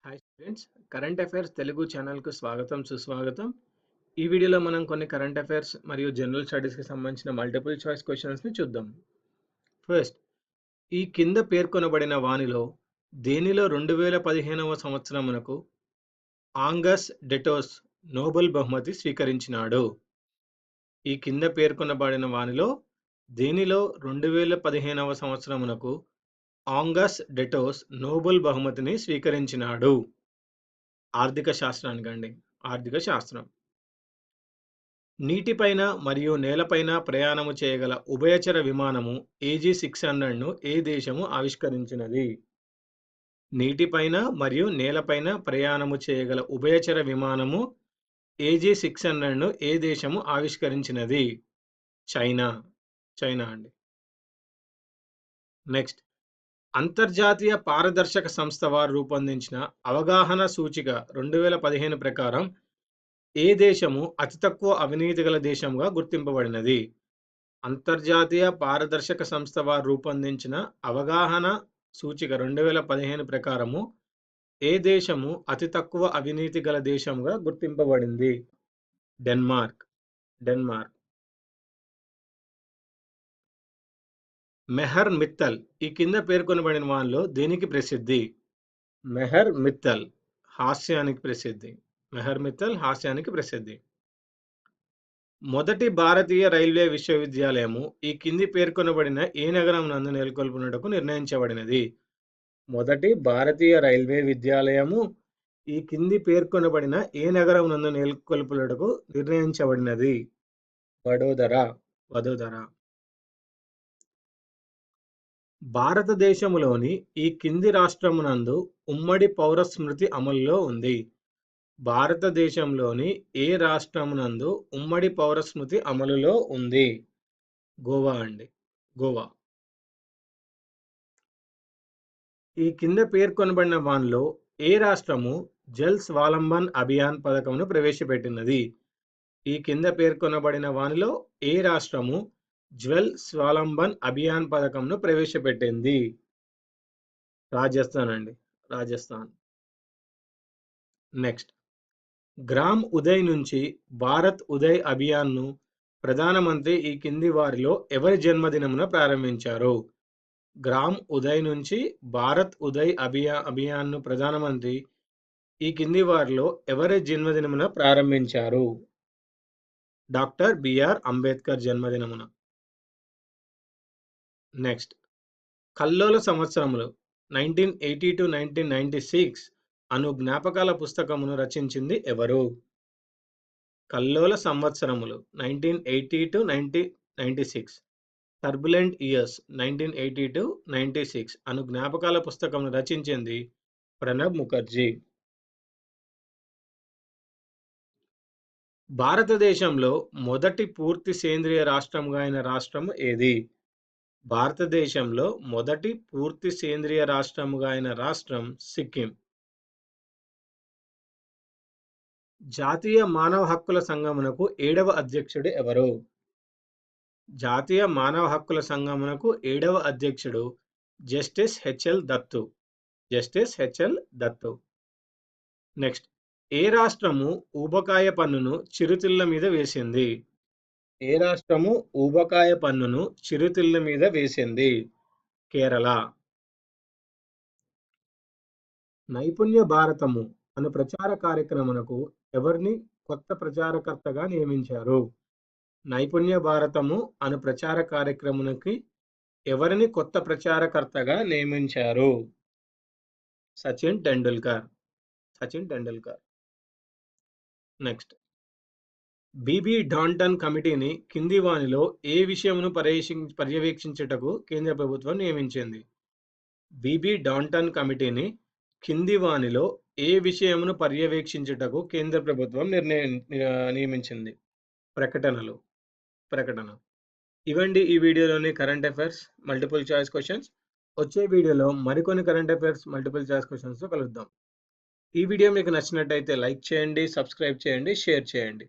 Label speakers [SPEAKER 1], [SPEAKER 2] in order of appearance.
[SPEAKER 1] Hi students, current affairs Telugu ఛానల్కు స్వాగతం సుస్వాగతం. ఈ వీడియోలో మనం కొన్ని కరెంట్ అఫైర్స్ మరియు జనరల్ స్టడీస్కి సంబంధించిన మల్టిపుల్ చాయిస్ క్వశ్చన్స్ని చూద్దాం. ఫస్ట్, ఈ కింద పేర్కొనబడిన వానిలో దేనిలో 2015వ సంవత్సరమునకు ఆంగస్ డెటోస్ నోబెల్ బహుమతి స్వీకరించినాడు? ఈ కింద పేర్కొనబడిన వానిలో దేనిలో 2015వ సంవత్సరమునకు ఆంగస్ డెటోస్ నోబెల్ బహుమతిని స్వీకరించినాడు? ఆర్థిక శాస్త్రానికండి. ఆర్థిక శాస్త్రం. నీటిపైన మరియు నేలపైన ప్రయాణము చేయగల ఉభయచర విమానము AG600ను ఏ దేశము ఆవిష్కరించినది? నీటిపైన మరియు నేలపైన ప్రయాణము చేయగల ఉభయచర విమానము AG600ను ఏ దేశము ఆవిష్కరించినది? చైనా. చైనా అండి. నెక్స్ట్, అంతర్జాతీయ పారదర్శక సంస్థ వారు రూపొందించిన అవగాహన సూచిక 2015 ప్రకారం ఏ దేశము అతి తక్కువ అవినీతి గల దేశంగా గుర్తింపబడినది? అంతర్జాతీయ పారదర్శక సంస్థ వారు రూపొందించిన అవగాహన సూచిక 2015 ప్రకారము ఏ దేశము అతి తక్కువ అవినీతి గల దేశంగా గుర్తింపబడింది? డెన్మార్క్. డెన్మార్క్. మెహర్ మిత్తల్ ఈ కింద పేర్కొనబడిన వానిలో దేనికి ప్రసిద్ధి? మెహర్ మిత్తల్ హాస్యానికి ప్రసిద్ధి. మెహర్ మిత్తల్ హాస్యానికి ప్రసిద్ధి. మొదటి భారతీయ రైల్వే విశ్వవిద్యాలయము ఈ కింది పేర్కొనబడిన ఏ నగరం నందు నెలకొల్పునటకు నిర్ణయించబడినది? మొదటి భారతీయ రైల్వే విద్యాలయము ఈ కింది పేర్కొనబడిన ఏ నగరం నందు నెలకొల్పునటకు నిర్ణయించబడినది? వడోదర. వడోదర. భారతదేశములోని ఈ కింది రాష్ట్రమునందు ఉమ్మడి పౌర స్మృతి అమలులో ఉంది. భారతదేశంలోని ఏ రాష్ట్రమునందు ఉమ్మడి పౌర స్మృతి అమలులో ఉంది? గోవా అండి. గోవా. ఈ కింద పేర్కొనబడిన వానిలో ఏ రాష్ట్రము జల్ స్వాలంబన్ అభియాన్ పథకమును ప్రవేశపెట్టినది? ఈ కింద పేర్కొనబడిన వానిలో ఏ రాష్ట్రము జ్వల్ స్వాలంబన్ అభియాన్ పథకంను ప్రవేశపెట్టింది? రాజస్థాన్ అండి. రాజస్థాన్. నెక్స్ట్, గ్రామ్ ఉదయ్ నుంచి భారత్ ఉదయ్ అభియాన్ను ప్రధానమంత్రి ఈ కింది వారిలో ఎవరి జన్మదినమున ప్రారంభించారు? గ్రామ్ ఉదయ్ నుంచి భారత్ ఉదయ్ అభియాన్ను ప్రధానమంత్రి ఈ కింది వారిలో ఎవరి జన్మదినమున ప్రారంభించారు? డాక్టర్ బిఆర్ అంబేద్కర్ జన్మదినమున. నెక్స్ట్, కల్లోల సంవత్సరములు 1980-1996 అను జ్ఞాపకాల పుస్తకమును రచించింది ఎవరు? కల్లోల సంవత్సరములు 1980-1996 టర్బులెంట్ ఇయర్స్ 1980-96 అను జ్ఞాపకాల పుస్తకమును రచించింది ప్రణబ్ ముఖర్జీ. భారతదేశంలో మొదటి పూర్తి సేంద్రియ రాష్ట్రంగా అయిన రాష్ట్రము ఏది? భారతదేశంలో మొదటి పూర్తి సేంద్రియ రాష్ట్రముగా అయిన రాష్ట్రం సిక్కిం. జాతీయ మానవ హక్కుల సంఘమునకు 7వ అధ్యక్షుడు ఎవరు? జాతీయ మానవ హక్కుల సంఘమునకు 7వ అధ్యక్షుడు justice HL Dattu. Justice HL Dattu. Next, ఏ రాష్ట్రము ఊబకాయ పన్నును చిరుతిళ్ళ మీద వేసింది? ఏ రాష్ట్రము ఊబకాయ పన్నును చిరుతిళ్ళ మీద వేసింది? కేరళ. నైపుణ్య భారతము అను ప్రచార కార్యక్రమమునకు ఎవరిని కొత్త ప్రచారకర్తగా నియమించారు? నైపుణ్య భారతము అను ప్రచార కార్యక్రమానికి ఎవరిని కొత్త ప్రచారకర్తగా నియమించారు? Sachin Tendulkar. Sachin Tendulkar. Next, BB Danton కమిటీని కింది వానిలో ఏ విషయమును పర్యవేక్షించుటకు కేంద్ర ప్రభుత్వం నియమించింది? బీబీ డాంటన్ కమిటీని కింది వానిలో ఏ విషయమును పర్యవేక్షించుటకు కేంద్ర ప్రభుత్వం నియమించింది? ప్రకటనలు. ప్రకటన. ఇవండి ఈ వీడియోలోని current affairs multiple choice questions. వచ్చే వీడియోలో మరికొన్ని కరెంట్ అఫైర్స్ మల్టిపుల్ చాయిస్ క్వశ్చన్స్తో కలుద్దాం. ఈ వీడియో మీకు నచ్చినట్టయితే లైక్ చేయండి, సబ్స్క్రైబ్ చేయండి, షేర్ చేయండి.